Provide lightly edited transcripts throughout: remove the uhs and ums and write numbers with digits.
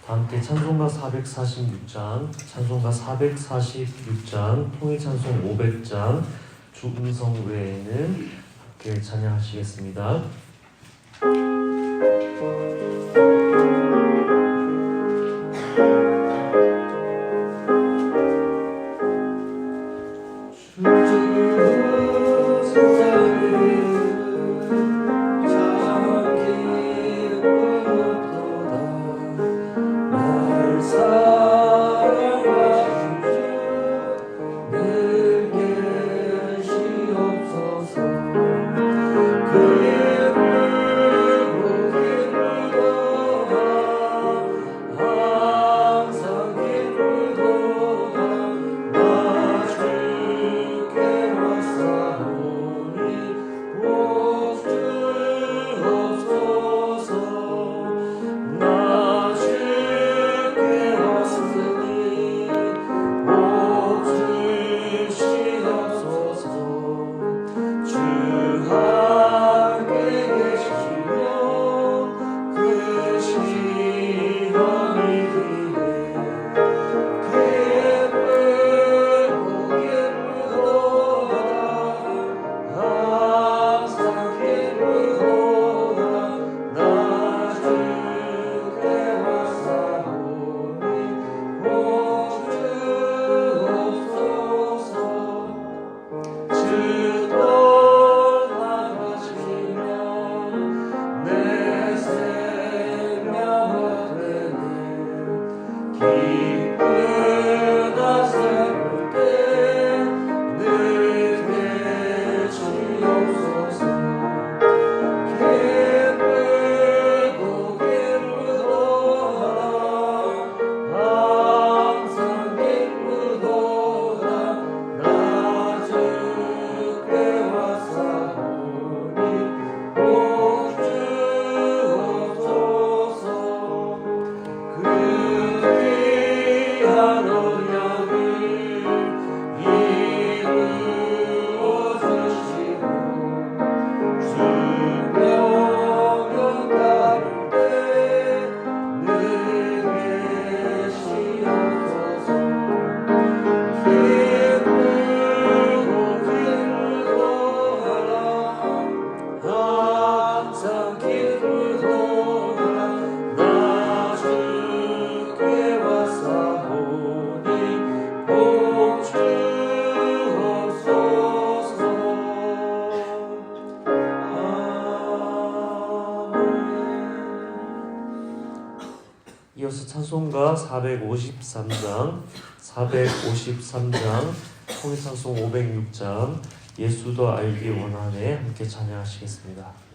함께 찬송가 446장, 찬송가 446장, 통일찬송 500장, 주음성 외에는 함께 찬양하시겠습니다. 이어서 찬송가 453장, 통일찬송 506장, 예수도 알기 원하네 함께 찬양하시겠습니다.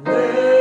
내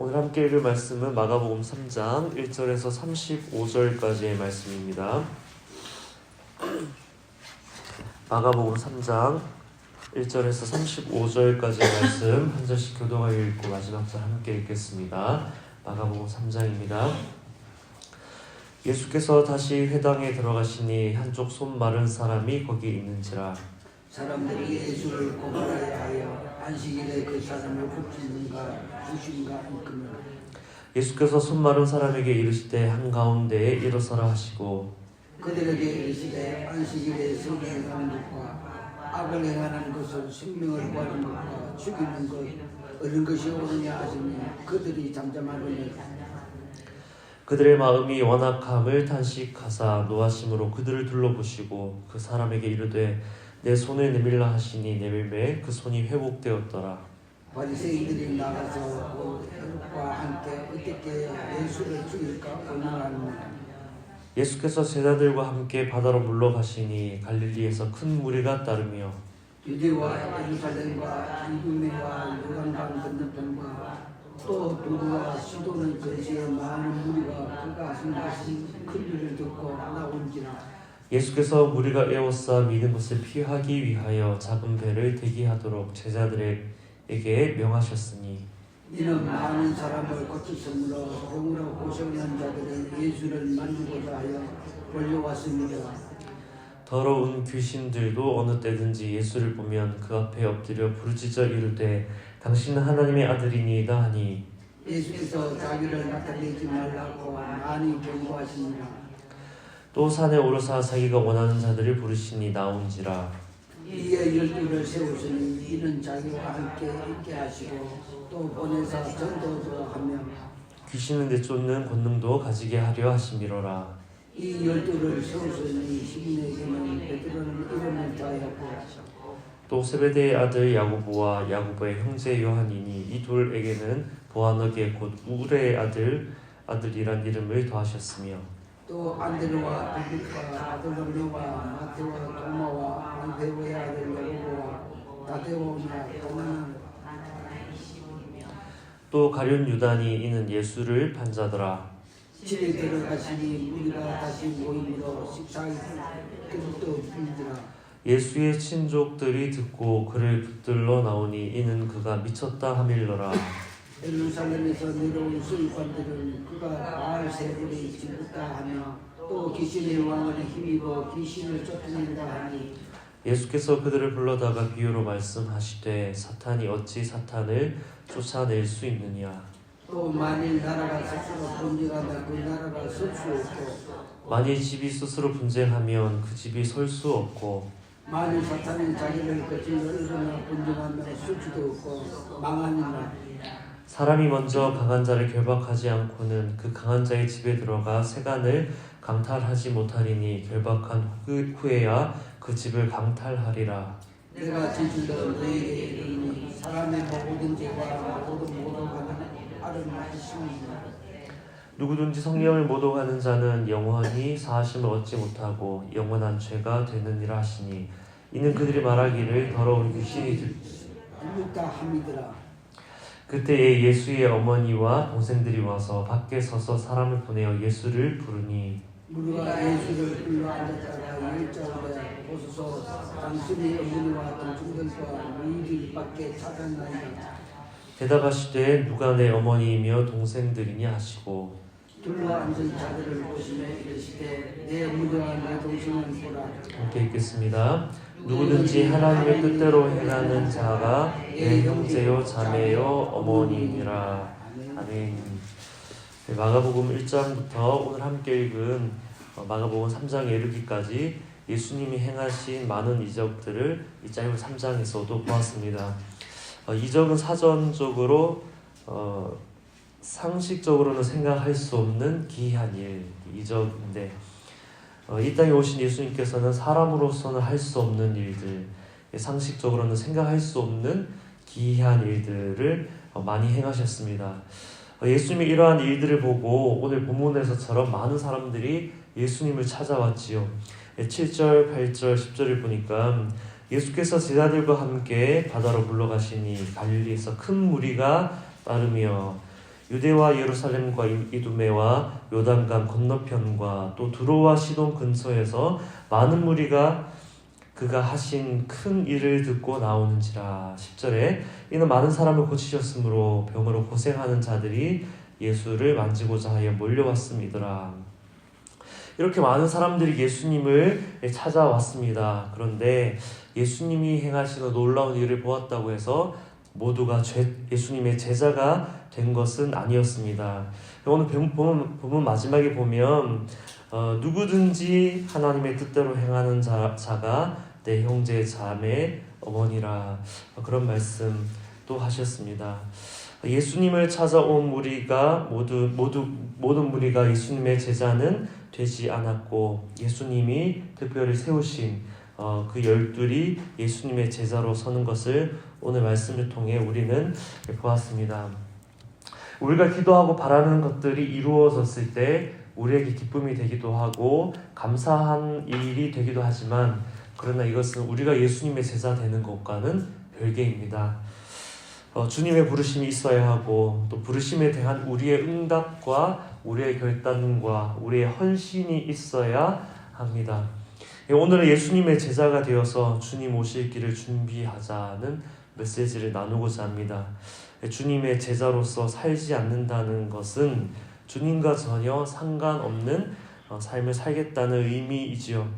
오늘 함께 읽을 말씀은 마가복음 3장 1절에서 35절까지의 말씀입니다. 마가복음 3장 1절에서 35절까지의 말씀 한 절씩 교도하여 읽고 마지막 절 함께 읽겠습니다. 마가복음 3장입니다. 예수께서 다시 회당에 들어가시니 한쪽 손 마른 사람이 거기 있는지라. 사람들이 예수를 고발하여 하여 안식일에 그 사람을 굽시는가 주신가 하니까 예수께서 손 마른 사람에게 이르시되 한가운데에 일어서라 하시고 그들에게 이르시되 안식일에 성행하는 것과 악을 행하는 것을 생명을 구하는 것과 죽이는 것 어느 것이 옳으냐 하시니 그들이 잠잠하더니 그들의 마음이 완악함을 탄식하사 노하심으로 그들을 둘러보시고 그 사람에게 이르되 내 손을 내밀라 하시니 내밀매 그 손이 회복되었더라. 바리새인들이 나가서 헤롯과 함께 어떻게 예수를 죽일까 원하느냐. 예수께서 제자들과 함께 바다로 물러가시니 갈릴리에서 큰 무리가 따르며 유대와 예루살렘과 이두메와 요단강 건너편과 또 두루와 시도는 근시에 많은 무리가 그가 하신 큰 일을 듣고 나온지라. 예수께서 무리가 에워싸 미는 것을 피하기 위하여 작은 배를 대기하도록 제자들에게 명하셨으니 이는 많은 사람을 거쳤으므로 병으로 고생한 자들은 예수를 만지고자 하여 몰려왔습니다. 더러운 귀신들도 어느 때든지 예수를 보면 그 앞에 엎드려 부르짖어 이르되 당신은 하나님의 아들이니이다 하니 예수께서 자기를 나타내지 말라고 많이 경고하시니라. 또 산에 오르사 자기가 원하는 자들을 부르시니 나온지라. 이에 열두를 세우시니 이는 자기와 함께 있게 하시고 또 보내사 전도도 하며 귀신을 내쫓는 권능도 가지게 하려 하심이로라. 이 열두를 세우시니 시민에게는 베드로는 이름을 다하였고 또 세베대의 아들 야고보와 야고보의 형제 요한이니 이 둘에게는 보아너게 곧 우레의 아들이란 이름을 더하셨으며 또 안드레와 빌립과 바돌로메와 마테와 도마와 알페오의 아들 야고보와 다데오나 도마는 또 가룟 유다니 이는 예수를 판자더라. 집에 들어가시니 우리가 다시 모임으로 식사할 때부터 빌더라. 예수의 친족들이 듣고 그를 붙들러 나오니 이는 그가 미쳤다 하밀러라. 예루살렘에서 내려온 서기관들은 그가 바알세불이 짓다 하며 또 귀신의 왕을 힘입어 귀신을 쫓아낸다 하니 예수께서 그들을 불러다가 비유로 말씀하시되 사탄이 어찌 사탄을 쫓아낼 수 있느냐. 또 만일 나라가 스스로 분쟁하면 그 나라가 설 수 없고 만일 집이 스스로 분쟁하면 그 집이 설 수 없고 만일 사탄이 자기를 거칠러 일어나 분쟁하면 쓸 수도 없고 망하니라. 사람이 먼저 강한 자를 결박하지 않고는 그 강한 자의 집에 들어가 세간을 강탈하지 못하리니 결박한 후에야 그 집을 강탈하리라. 내가 진실로 너희에게 이르니 사람의 모든 죄와 모든 모독하는 아름다우심이니라. 누구든지 성령을 모독하는 자는 영원히 사하심을 얻지 못하고 영원한 죄가 되느니라 하시니 이는 그들이 말하기를 더러운 귀신이 들렸다 함이더라. 그때에 예수의 어머니와 동생들이 와서 밖에 서서 사람을 보내어 예수를 부르니 무리가 예수를 불러 앉았다가 일자오되 보소서 당신의 어머니와 동생들과 너희들 밖에 찾아나이다. 대답하시되 누가 내 어머니이며 동생들이냐 하시고 둘러 앉은 자들을 보시며 이르시되 내 어머니와 내 동생을 보라. 함께 읽겠습니다. 누구든지 하나님의 뜻대로 행하는 자가 내 형제요 자매요 어머니니라. 아멘. 네, 마가복음 1장부터 오늘 함께 읽은 마가복음 3장에 이르기까지 예수님이 행하신 많은 이적들을 이 짧은 3장에서도 보았습니다. 이적은 사전적으로 상식적으로는 생각할 수 없는 기이한 이적인데 이 땅에 오신 예수님께서는 사람으로서는 할 수 없는 일들, 상식적으로는 생각할 수 없는 기이한 일들을 많이 행하셨습니다. 예수님이 이러한 일들을 보고 오늘 본문에서처럼 많은 사람들이 예수님을 찾아왔지요. 7절, 8절, 10절을 보니까 예수께서 제자들과 함께 바다로 물러가시니 갈릴리에서 큰 무리가 따르며 유대와 예루살렘과 이두메와 요단강 건너편과 또 두로와 시돈 근처에서 많은 무리가 그가 하신 큰 일을 듣고 나오는지라. 10절에 이는 많은 사람을 고치셨으므로 병으로 고생하는 자들이 예수를 만지고자 하여 몰려왔음이더라. 이렇게 많은 사람들이 예수님을 찾아왔습니다. 그런데 예수님이 행하시는 놀라운 일을 보았다고 해서 모두가 예수님의 제자가 된 것은 아니었습니다. 오늘 본문 마지막에 보면 누구든지 하나님의 뜻대로 행하는 자가 내 형제 자매 어머니라, 그런 말씀 또 하셨습니다. 예수님을 찾아온 무리가 모든 무리가 예수님의 제자는 되지 않았고, 예수님이 특별히 세우신 그 12이 예수님의 제자로 서는 것을 오늘 말씀을 통해 우리는 보았습니다. 우리가 기도하고 바라는 것들이 이루어졌을 때 우리에게 기쁨이 되기도 하고 감사한 일이 되기도 하지만, 그러나 이것은 우리가 예수님의 제자 되는 것과는 별개입니다. 주님의 부르심이 있어야 하고, 또 부르심에 대한 우리의 응답과 우리의 결단과 우리의 헌신이 있어야 합니다. 오늘은 예수님의 제자가 되어서 주님 오실 길을 준비하자는 메시지를 나누고자 합니다. 주님의 제자로서 살지 않는다는 것은 주님과 전혀 상관없는 삶을 살겠다는 의미이지요.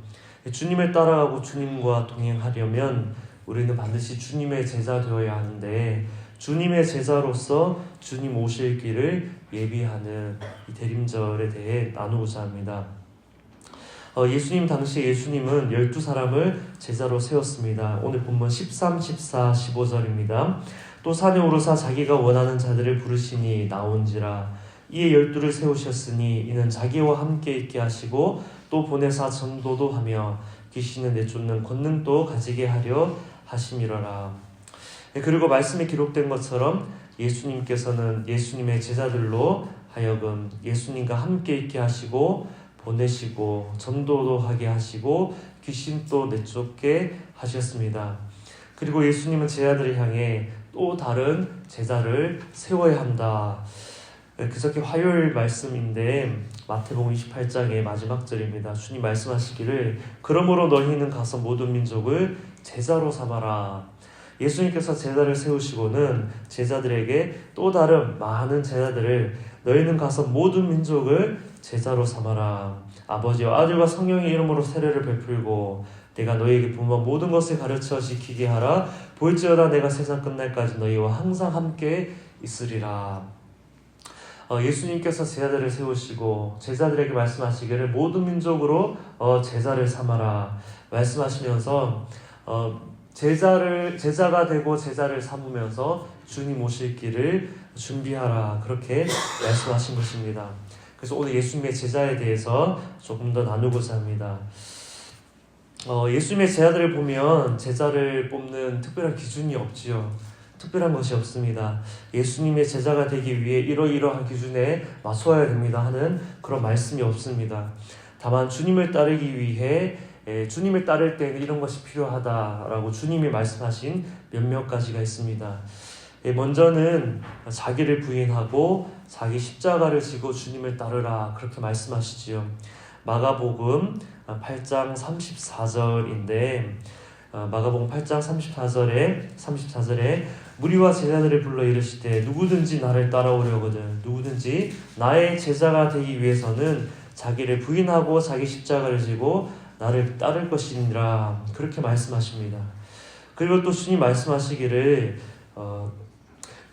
주님을 따라가고 주님과 동행하려면 우리는 반드시 주님의 제자 되어야 하는데, 주님의 제자로서 주님 오실 길을 예비하는 이 대림절에 대해 나누고자 합니다. 예수님 당시 예수님은 12사람을 제자로 세웠습니다. 오늘 본문 13, 14, 15절입니다. 또 산에 오르사 자기가 원하는 자들을 부르시니 나온지라. 이에 12를 세우셨으니 이는 자기와 함께 있게 하시고 또 보내사 전도도 하며 귀신을 내쫓는 권능도 가지게 하려 하심이러라. 그리고 말씀에 기록된 것처럼 예수님께서는 예수님의 제자들로 하여금 예수님과 함께 있게 하시고 보내시고 전도도 하게 하시고 귀신도 내쫓게 하셨습니다. 그리고 예수님은 제자들을 향해 또 다른 제자를 세워야 한다. 그저께 화요일 말씀인데 마태복음 28장의 마지막 절입니다. 주님 말씀하시기를 그러므로 너희는 가서 모든 민족을 제자로 삼아라. 예수님께서 제자를 세우시고는 제자들에게 또 다른 많은 제자들을 너희는 가서 모든 민족을 제자로 삼아라. 아버지와 아들과 성령의 이름으로 세례를 베풀고 내가 너희에게 분부한 모든 것을 가르쳐 지키게 하라. 볼지어다 내가 세상 끝날까지 너희와 항상 함께 있으리라. 예수님께서 제자들을 세우시고 제자들에게 말씀하시기를 모든 민족으로 제자를 삼아라 말씀하시면서 제자가 되고 제자를 삼으면서 주님 오실 길을 준비하라, 그렇게 말씀하신 것입니다. 그래서 오늘 예수님의 제자에 대해서 조금 더 나누고자 합니다. 예수님의 제자들을 보면 제자를 뽑는 특별한 기준이 없지요. 특별한 것이 없습니다. 예수님의 제자가 되기 위해 이러이러한 기준에 맞춰야 됩니다 하는 그런 말씀이 없습니다. 다만 주님을 따르기 위해 주님을 따를 때는 이런 것이 필요하다라고 주님이 말씀하신 몇몇 가지가 있습니다. 먼저는 자기를 부인하고 자기 십자가를 지고 주님을 따르라, 그렇게 말씀하시지요. 마가복음 8장 34절인데 마가복음 8장 34절에 무리와 제자들을 불러 이르시되 누구든지 나를 따라오려거든 누구든지 나의 제자가 되기 위해서는 자기를 부인하고 자기 십자가를 지고 나를 따를 것이니라, 그렇게 말씀하십니다. 그리고 또 주님 말씀하시기를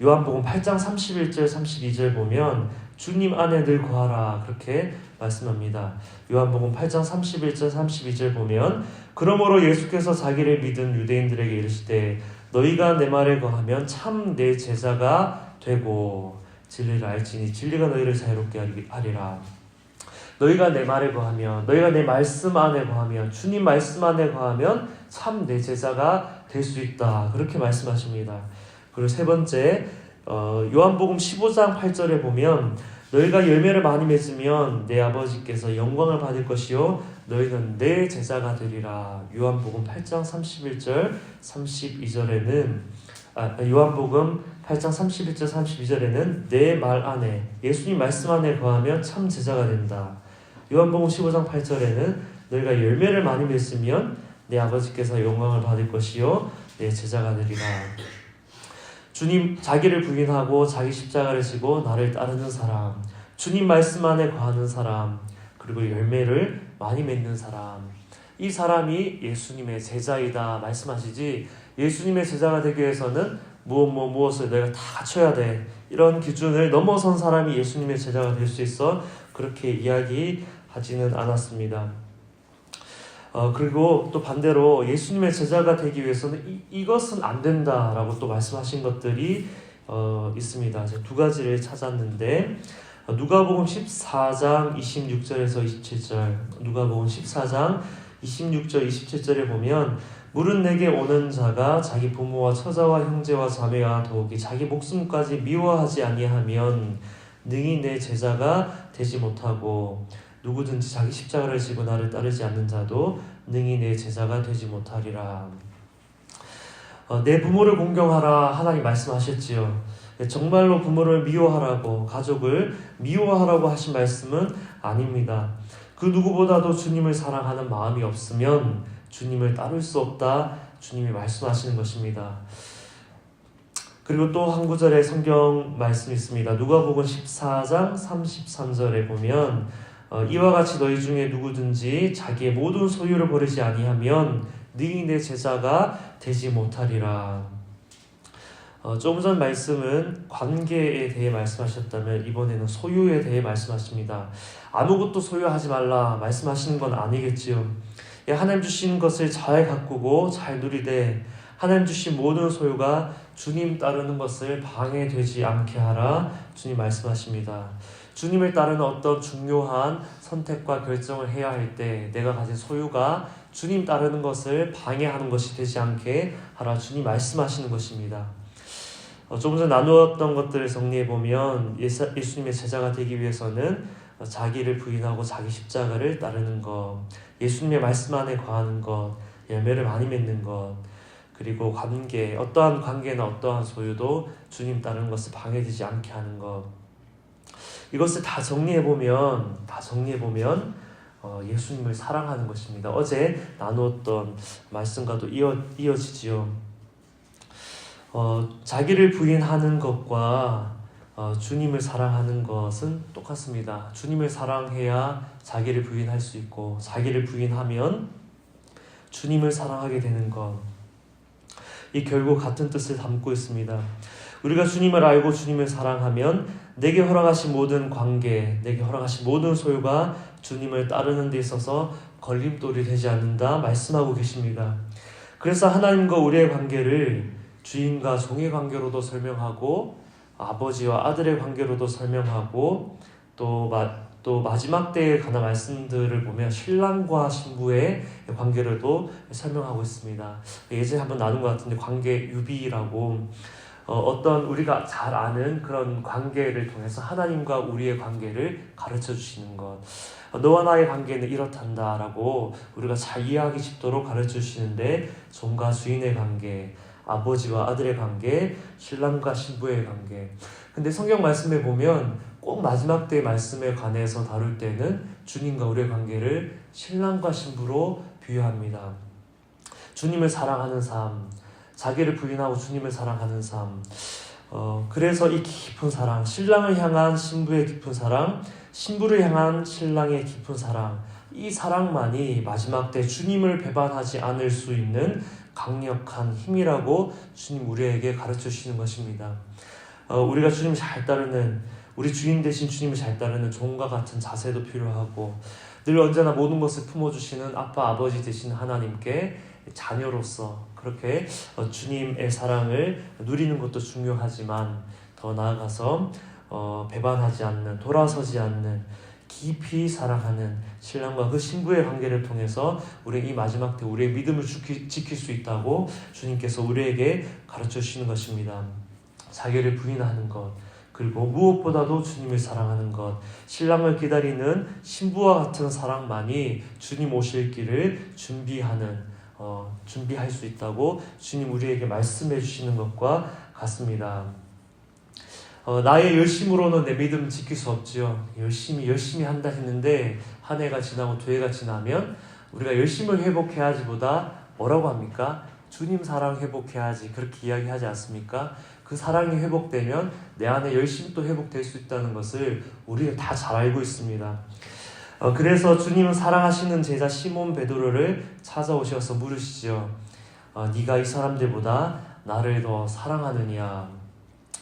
요한복음 8장 31절 32절 보면 주님 안에 늘 거하라, 그렇게 말씀합니다. 요한복음 8장 31절 32절 보면 그러므로 예수께서 자기를 믿은 유대인들에게 이르시되 너희가 내 말에 거하면 참 내 제자가 되고 진리를 알지니 진리가 너희를 자유롭게 하리라. 너희가 내 말에 거하면, 너희가 내 말씀 안에 거하면, 주님 말씀 안에 거하면 참 내 제자가 될 수 있다, 그렇게 말씀하십니다. 그리고 세 번째, 요한복음 15장 8절에 보면 너희가 열매를 많이 맺으면 내 아버지께서 영광을 받을 것이요 너희는 내 제자가 되리라. 요한복음 8장 31절 32절에는 요한복음 8장 31절 32절에는 내 말 안에 예수님 말씀 안에 거하면 참 제자가 된다. 요한복음 15장 8절에는 너희가 열매를 많이 맺으면 내 아버지께서 영광을 받을 것이요 내 제자가 되리라. 주님 자기를 부인하고 자기 십자가를 지고 나를 따르는 사람, 주님 말씀 안에 거하는 사람, 그리고 열매를 많이 맺는 사람, 이 사람이 예수님의 제자이다 말씀하시지, 예수님의 제자가 되기 위해서는 무엇을 내가 다 갖춰야 돼, 이런 기준을 넘어선 사람이 예수님의 제자가 될 수 있어 그렇게 이야기하지는 않았습니다. 그리고 또 반대로 예수님의 제자가 되기 위해서는 이것은 안 된다라고 또 말씀하신 것들이 있습니다. 제가 두 가지를 찾았는데, 누가복음 14장 26절에서 27절, 누가복음 14장 26절 27절에 보면 물은 내게 오는 자가 자기 부모와 처자와 형제와 자매와 더욱이 자기 목숨까지 미워하지 아니하면 능히 내 제자가 되지 못하고, 누구든지 자기 십자가를 지고 나를 따르지 않는 자도 능히 내 제자가 되지 못하리라. 내 부모를 공경하라 하나님 말씀하셨지요. 정말로 부모를 미워하라고, 가족을 미워하라고 하신 말씀은 아닙니다. 그 누구보다도 주님을 사랑하는 마음이 없으면 주님을 따를 수 없다, 주님이 말씀하시는 것입니다. 그리고 또 한 구절의 성경 말씀이 있습니다. 누가복음 14장 33절에 보면 이와 같이 너희 중에 누구든지 자기의 모든 소유를 버리지 아니하면 능히 내 제자가 되지 못하리라. 조금 전 말씀은 관계에 대해 말씀하셨다면 이번에는 소유에 대해 말씀하십니다. 아무것도 소유하지 말라 말씀하시는 건 아니겠지요. 하나님 주신 것을 잘 가꾸고 잘 누리되 하나님 주신 모든 소유가 주님 따르는 것을 방해되지 않게 하라 주님 말씀하십니다. 주님을 따르는 어떤 중요한 선택과 결정을 해야 할 때 내가 가진 소유가 주님 따르는 것을 방해하는 것이 되지 않게 하라 주님 말씀하시는 것입니다. 조금 전 나누었던 것들을 정리해보면 예수님의 제자가 되기 위해서는 자기를 부인하고 자기 십자가를 따르는 것, 예수님의 말씀 안에 거하는 것, 열매를 많이 맺는 것, 그리고 관계, 어떠한 관계나 어떠한 소유도 주님 따르는 것을 방해되지 않게 하는 것, 이것을 다 정리해보면 예수님을 사랑하는 것입니다. 어제 나누었던 말씀과도 이어지지요. 자기를 부인하는 것과 주님을 사랑하는 것은 똑같습니다. 주님을 사랑해야 자기를 부인할 수 있고, 자기를 부인하면 주님을 사랑하게 되는 것, 이 결국 같은 뜻을 담고 있습니다. 우리가 주님을 알고 주님을 사랑하면 내게 허락하신 모든 관계, 내게 허락하신 모든 소유가 주님을 따르는 데 있어서 걸림돌이 되지 않는다 말씀하고 계십니다. 그래서 하나님과 우리의 관계를 주인과 종의 관계로도 설명하고, 아버지와 아들의 관계로도 설명하고, 또 마지막 때에 관한 말씀들을 보면 신랑과 신부의 관계로도 설명하고 있습니다. 예전에 한번 나눈 것 같은데, 관계 유비라고 어떤 우리가 잘 아는 그런 관계를 통해서 하나님과 우리의 관계를 가르쳐 주시는 것, 너와 나의 관계는 이렇단다라고 우리가 잘 이해하기 쉽도록 가르쳐 주시는데, 종과 주인의 관계, 아버지와 아들의 관계, 신랑과 신부의 관계. 근데 성경 말씀에 보면 꼭 마지막 때의 말씀에 관해서 다룰 때는 주님과 우리의 관계를 신랑과 신부로 비유합니다. 주님을 사랑하는 삶, 자기를 부인하고 주님을 사랑하는 삶. 그래서 이 깊은 사랑, 신랑을 향한 신부의 깊은 사랑, 신부를 향한 신랑의 깊은 사랑, 이 사랑만이 마지막 때 주님을 배반하지 않을 수 있는 강력한 힘이라고 주님 우리에게 가르쳐 주시는 것입니다. 우리가 주님을 잘 따르는, 우리 주인 되신 주님을 잘 따르는 종과 같은 자세도 필요하고, 늘 언제나 모든 것을 품어주시는 아빠 아버지 되신 하나님께 자녀로서 그렇게 주님의 사랑을 누리는 것도 중요하지만, 더 나아가서 배반하지 않는, 돌아서지 않는, 깊이 사랑하는 신랑과 그 신부의 관계를 통해서 우리 이 마지막 때 우리의 믿음을 지킬 수 있다고 주님께서 우리에게 가르쳐 주시는 것입니다. 자기를 부인하는 것, 그리고 무엇보다도 주님을 사랑하는 것, 신랑을 기다리는 신부와 같은 사랑만이 주님 오실 길을 준비할 수 있다고 주님 우리에게 말씀해 주시는 것과 같습니다. 나의 열심으로는 내 믿음 지킬 수 없지요. 열심히 한다 했는데 한 해가 지나고 두 해가 지나면 우리가 열심을 회복해야지보다 뭐라고 합니까? 주님 사랑 회복해야지, 그렇게 이야기하지 않습니까? 그 사랑이 회복되면 내 안에 열심히 또 회복될 수 있다는 것을 우리는 다 잘 알고 있습니다. 그래서 주님은 사랑하시는 제자 시몬 베드로를 찾아오셔서 물으시죠. 네가 이 사람들보다 나를 더 사랑하느냐?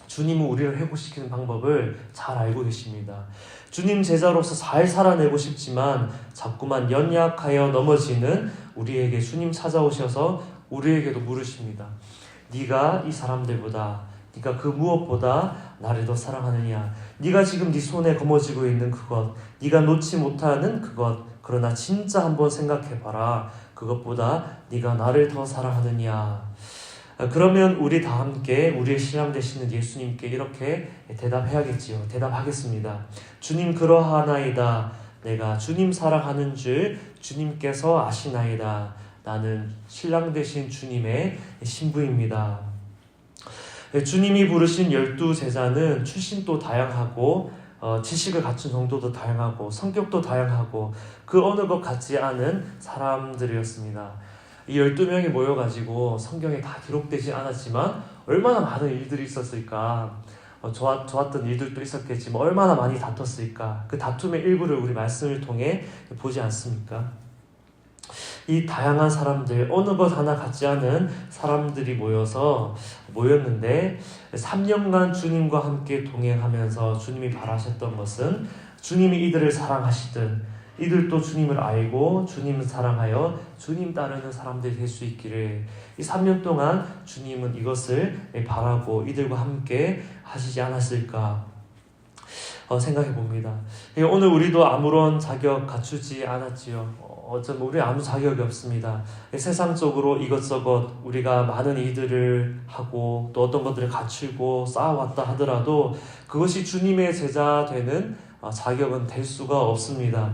주님은 우리를 회복시키는 방법을 잘 알고 계십니다. 주님 제자로서 잘 살아내고 싶지만 자꾸만 연약하여 넘어지는 우리에게 주님 찾아오셔서 우리에게도 물으십니다. 네가 이 사람들보다, 네가 그 무엇보다 나를 더 사랑하느냐? 네가 지금 네 손에 거머쥐고 있는 그것, 네가 놓지 못하는 그것, 그러나 진짜 한번 생각해봐라. 그것보다 네가 나를 더 사랑하느냐? 그러면 우리 다 함께 우리의 신랑 되시는 예수님께 이렇게 대답해야겠지요. 대답하겠습니다. 주님 그러하나이다. 내가 주님 사랑하는 줄 주님께서 아시나이다. 나는 신랑 되신 주님의 신부입니다. 주님이 부르신 12제자는 출신도 다양하고 지식을 갖춘 정도도 다양하고 성격도 다양하고 그 어느 것 같지 않은 사람들이었습니다. 이 12명이 모여가지고 성경에 다 기록되지 않았지만 얼마나 많은 일들이 있었을까. 좋았던 일들도 있었겠지만 얼마나 많이 다퉜을까. 그 다툼의 일부를 우리 말씀을 통해 보지 않습니까? 이 다양한 사람들, 어느 것 하나 같지 않은 사람들이 모였는데 3년간 주님과 함께 동행하면서 주님이 바라셨던 것은 주님이 이들을 사랑하시든 이들도 주님을 알고 주님을 사랑하여 주님 따르는 사람들이 될 수 있기를, 이 3년 동안 주님은 이것을 바라고 이들과 함께 하시지 않았을까 생각해 봅니다. 오늘 우리도 아무런 자격 갖추지 않았지요. 어쩌면 우리 아무 자격이 없습니다. 세상적으로 이것저것 우리가 많은 일들을 하고 또 어떤 것들을 갖추고 쌓아왔다 하더라도 그것이 주님의 제자 되는 자격은 될 수가 없습니다.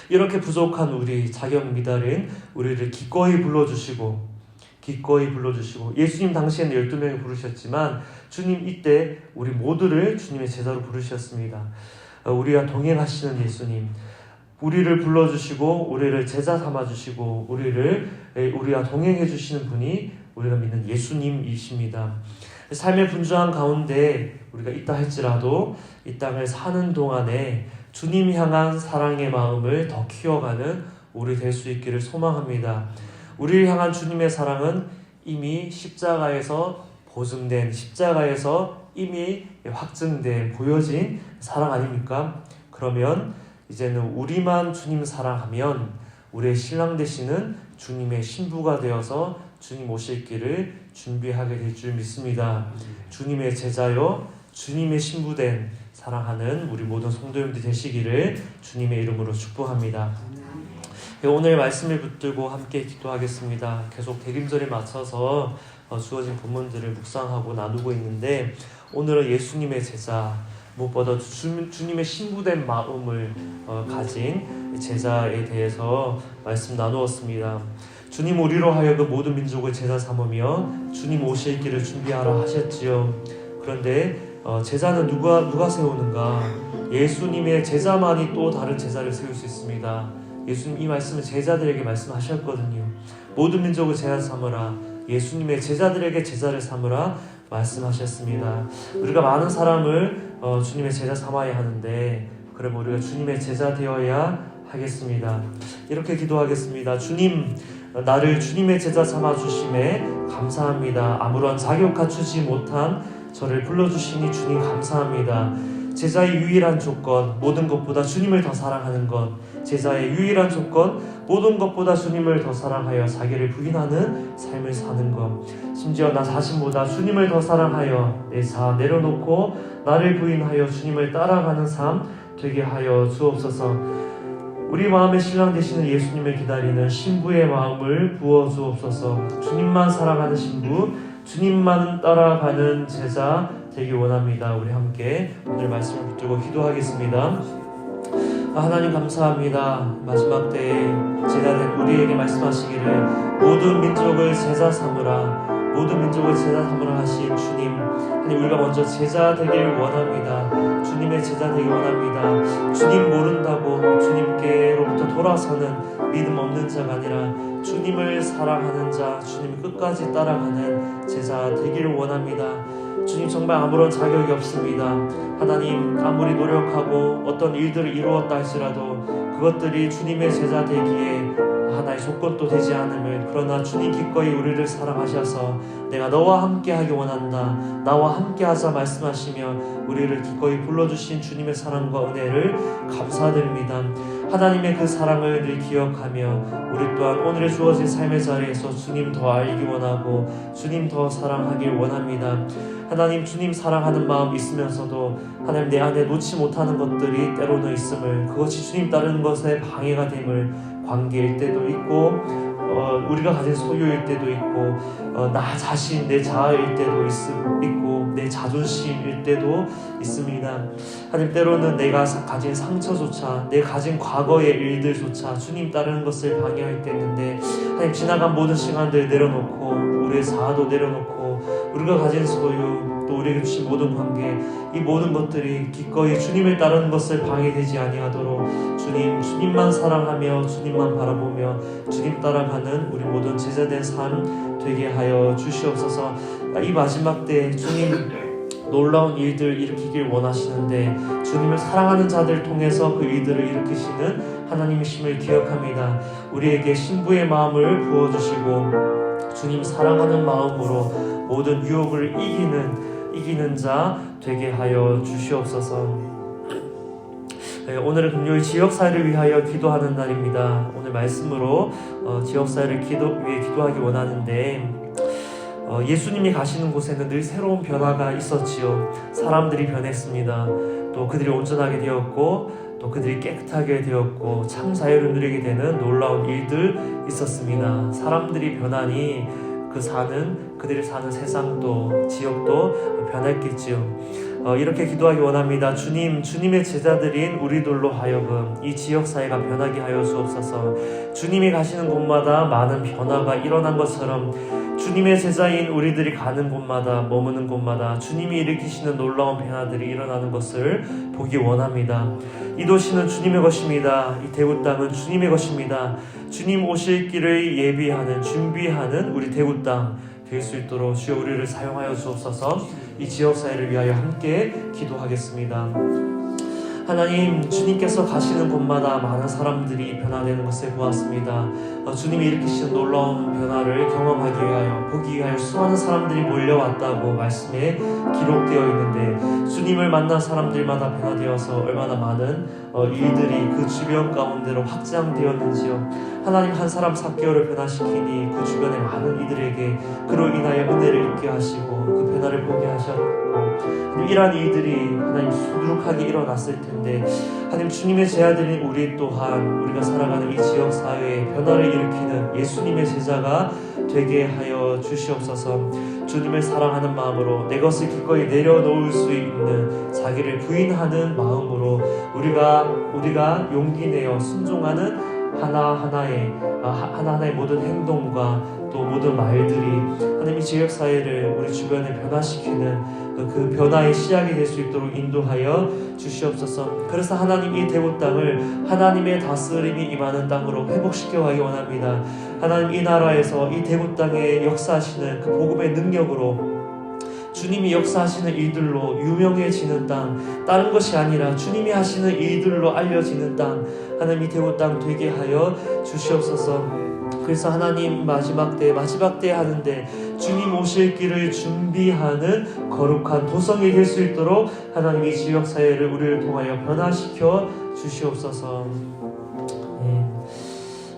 이렇게 부족한 우리, 자격 미달인 우리를 기꺼이 불러주시고 예수님 당시에는 12명이 부르셨지만 주님 이때 우리 모두를 주님의 제자로 부르셨습니다. 우리와 동행하시는 예수님, 우리를 불러주시고 우리를 제자 삼아주시고 우리와 동행해 주시는 분이 우리가 믿는 예수님이십니다. 삶의 분주한 가운데 우리가 있다 할지라도 이 땅을 사는 동안에 주님 향한 사랑의 마음을 더 키워가는 우리 될 수 있기를 소망합니다. 우리를 향한 주님의 사랑은 이미 십자가에서 보증된, 십자가에서 이미 확증된, 보여진 사랑 아닙니까? 그러면 이제는 우리만 주님 사랑하면 우리의 신랑 되시는 주님의 신부가 되어서 주님 오실 길을 준비하게 될 줄 믿습니다. 주님의 제자요, 주님의 신부된 사랑하는 우리 모든 성도님들 되시기를 주님의 이름으로 축복합니다. 오늘 말씀을 붙들고 함께 기도하겠습니다. 계속 대림절에 맞춰서 주어진 본문들을 묵상하고 나누고 있는데 오늘은 예수님의 제자, 무엇보다 주님의 신부된 마음을 가진 제자에 대해서 말씀 나누었습니다. 주님 우리로 하여금 모든 민족을 제자 삼으며 주님 오실 길을 준비하라 하셨지요. 그런데 제자는 누가 세우는가? 예수님의 제자만이 또 다른 제자를 세울 수 있습니다. 예수님 이 말씀을 제자들에게 말씀하셨거든요. 모든 민족을 제자 삼으라, 예수님의 제자들에게 제자를 삼으라 말씀하셨습니다. 우리가 많은 사람을 주님의 제자 삼아야 하는데 그럼 우리가 주님의 제자 되어야 하겠습니다. 이렇게 기도하겠습니다. 주님, 나를 주님의 제자 삼아 주심에 감사합니다. 아무런 자격 갖추지 못한 저를 불러주시니 주님 감사합니다. 제자의 유일한 조건, 모든 것보다 주님을 더 사랑하는 것. 제자의 유일한 조건, 모든 것보다 주님을 더 사랑하여 자기를 부인하는 삶을 사는 것. 심지어 나 자신보다 주님을 더 사랑하여 내 자아 내려놓고 나를 부인하여 주님을 따라가는 삶 되게 하여 주옵소서. 우리 마음에 신랑 되시는 예수님을 기다리는 신부의 마음을 부어 주옵소서. 주님만 사랑하는 신부, 주님만 따라가는 제자 되기 원합니다. 우리 함께 오늘 말씀을 붙들고 기도하겠습니다. 하나님 감사합니다. 마지막 때에 제자된 우리에게 말씀하시기를 모든 민족을 제자 삼으라, 모든 민족을 제자 삼으라 하신 주님, 하나님 우리가 먼저 제자 되길 원합니다. 주님의 제자 되길 원합니다. 주님 모른다고 주님께로부터 돌아서는 믿음 없는 자가 아니라 주님을 사랑하는 자, 주님 끝까지 따라가는 제자 되기를 원합니다. 주님 정말 아무런 자격이 없습니다. 하나님 아무리 노력하고 어떤 일들을 이루었다 할지라도 그것들이 주님의 제자 되기에 하나의 조건도 되지 않음을, 그러나 주님 기꺼이 우리를 사랑하셔서 내가 너와 함께하기 원한다, 나와 함께하자 말씀하시며 우리를 기꺼이 불러주신 주님의 사랑과 은혜를 감사드립니다. 하나님의 그 사랑을 늘 기억하며 우리 또한 오늘의 주어진 삶의 자리에서 주님 더 알기 원하고 주님 더 사랑하길 원합니다. 하나님 주님 사랑하는 마음 있으면서도 하나님 내 안에 놓지 못하는 것들이 때로는 있음을, 그것이 주님 따르는 것에 방해가 됨을, 관계일 때도 있고 우리가 가진 소유일 때도 있고 나 자신 내 자아일 때도 있고 내 자존심일 때도 있습니다. 하나님 때로는 내가 가진 상처조차, 내 가진 과거의 일들조차 주님 따르는 것을 방해할 때 있는데, 하나님 지나간 모든 시간들 내려놓고 우리의 자아도 내려놓고 우리가 가진 소유 또 우리에게 주신 모든 관계, 이 모든 것들이 기꺼이 주님을 따르는 것을 방해되지 아니하도록 주님만 사랑하며 주님만 바라보며 주님 따라가는 우리 모든 제자된 삶 되게 하여 주시옵소서. 이 마지막 때 주님 놀라운 일들 일으키길 원하시는데 주님을 사랑하는 자들 통해서 그 일들을 일으키시는 하나님이심을 기억합니다. 우리에게 신부의 마음을 부어주시고 주님 사랑하는 마음으로 모든 유혹을 이기는 자 되게 하여 주시옵소서. 오늘은 금요일 지역사회를 위하여 기도하는 날입니다. 오늘 말씀으로 지역사회를 위해 기도하기 원하는데, 예수님이 가시는 곳에는 늘 새로운 변화가 있었지요. 사람들이 변했습니다. 또 그들이 온전하게 되었고 또 그들이 깨끗하게 되었고 참 자유를 누리게 되는 놀라운 일들 있었습니다. 사람들이 변하니 그들이 사는 세상도 지역도 변했겠지요. 이렇게 기도하기 원합니다. 주님의 제자들인 우리들로 하여금 이 지역사회가 변하게 하여 주옵소서. 주님이 가시는 곳마다 많은 변화가 일어난 것처럼 주님의 제자인 우리들이 가는 곳마다, 머무는 곳마다 주님이 일으키시는 놀라운 변화들이 일어나는 것을 보기 원합니다. 이 도시는 주님의 것입니다. 이 대구 땅은 주님의 것입니다. 주님 오실 길을 예비하는, 준비하는 우리 대구 땅 될 수 있도록 주여 우리를 사용하여 주옵소서. 이 지역사회를 위하여 함께 기도하겠습니다. 하나님, 주님께서 가시는 곳마다 많은 사람들이 변화되는 것을 보았습니다. 주님이 일으키시는 놀라운 변화를 경험하기 위하여, 보기 위하여 수많은 사람들이 몰려왔다고 말씀에 기록되어 있는데, 주님을 만난 사람들마다 변화되어서 얼마나 많은 일들이 그 주변 가운데로 확장되었는지요. 하나님, 한 사람 삭개오를 변화시키니 그 주변의 많은 이들에게 그로 인하여 은혜를 입게 하시고 그 변화를 보게 하셨고, 이러한 일들이 하나님 수두룩하게 일어났을 텐데, 하나님 주님의 제자들인 우리 또한 우리가 살아가는 이 지역사회에 변화를 일으키는 예수님의 제자가 되게 하여 주시옵소서. 주님을 사랑하는 마음으로 내 것을 기꺼이 내려놓을 수 있는, 자기를 부인하는 마음으로 우리가 용기 내어 순종하는 하나하나의 모든 행동과 또 모든 말들이 하나님 이 지역사회를 우리 주변에 변화시키는 그 변화의 시작이 될 수 있도록 인도하여 주시옵소서. 그래서 하나님 이 대구 땅을 하나님의 다스림이 임하는 땅으로 회복시켜 가기 원합니다. 하나님 이 나라에서 이 대구 땅에 역사하시는 그 복음의 능력으로 주님이 역사하시는 일들로 유명해지는 땅, 다른 것이 아니라 주님이 하시는 일들로 알려지는 땅, 하나님 이 대구 땅 되게 하여 주시옵소서. 그래서 하나님 마지막 때 하는데 주님 오실 길을 준비하는 거룩한 도성이 될 수 있도록 하나님 이 지역사회를 우리를 통하여 변화시켜 주시옵소서. 네.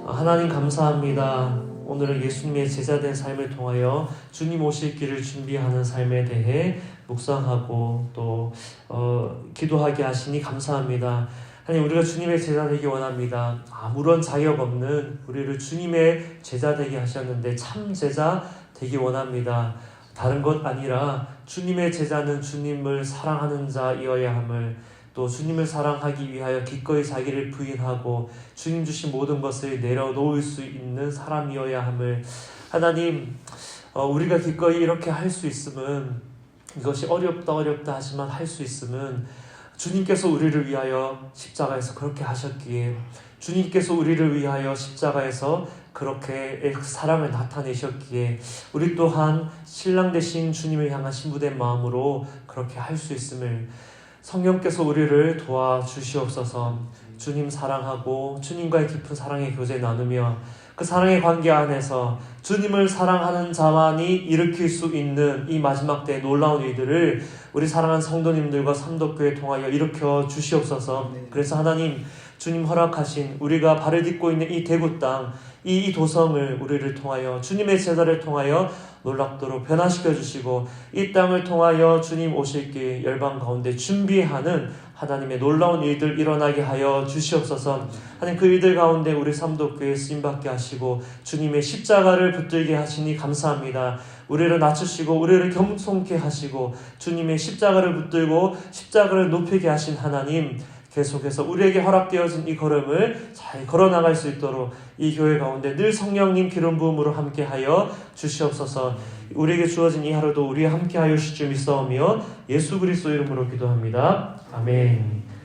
하나님 감사합니다. 오늘은 예수님의 제자된 삶을 통하여 주님 오실 길을 준비하는 삶에 대해 묵상하고 또 기도하게 하시니 감사합니다. 하나님, 우리가 주님의 제자 되기 원합니다. 아무런 자격 없는 우리를 주님의 제자 되게 하셨는데 참 제자 되기 원합니다. 다른 것 아니라 주님의 제자는 주님을 사랑하는 자이어야 함을, 또 주님을 사랑하기 위하여 기꺼이 자기를 부인하고 주님 주신 모든 것을 내려놓을 수 있는 사람이어야 함을, 하나님 우리가 기꺼이 이렇게 할 수 있음은, 이것이 어렵다 하지만 할 수 있음은 주님께서 우리를 위하여 십자가에서 그렇게 하셨기에, 주님께서 우리를 위하여 십자가에서 그렇게 사랑을 나타내셨기에 우리 또한 신랑 되신 주님을 향한 신부된 마음으로 그렇게 할 수 있음을 성령께서 우리를 도와주시옵소서. 주님 사랑하고 주님과의 깊은 사랑의 교제 나누며 그 사랑의 관계 안에서 주님을 사랑하는 자만이 일으킬 수 있는 이 마지막 때의 놀라운 일들을 우리 사랑하는 성도님들과 삼덕교회 통하여 일으켜 주시옵소서. 그래서 하나님, 주님 허락하신 우리가 발을 딛고 있는 이 대구 땅, 이 도성을 우리를 통하여 주님의 제자를 통하여 놀랍도록 변화시켜 주시고 이 땅을 통하여 주님 오실 길 열방 가운데 준비하는 하나님의 놀라운 일들 일어나게 하여 주시옵소서. 하나님, 그 일들 가운데 우리 삼덕교회 쓰임받게 하시고 주님의 십자가를 붙들게 하시니 감사합니다. 우리를 낮추시고 우리를 겸손케 하시고 주님의 십자가를 붙들고 십자가를 높이게 하신 하나님, 계속해서 우리에게 허락되어진 이 걸음을 잘 걸어나갈 수 있도록 이 교회 가운데 늘 성령님 기름 부음으로 함께하여 주시옵소서. 우리에게 주어진 이 하루도 우리와 함께하여 주실 줄 믿사오며 예수 그리스도 이름으로 기도합니다. 아멘.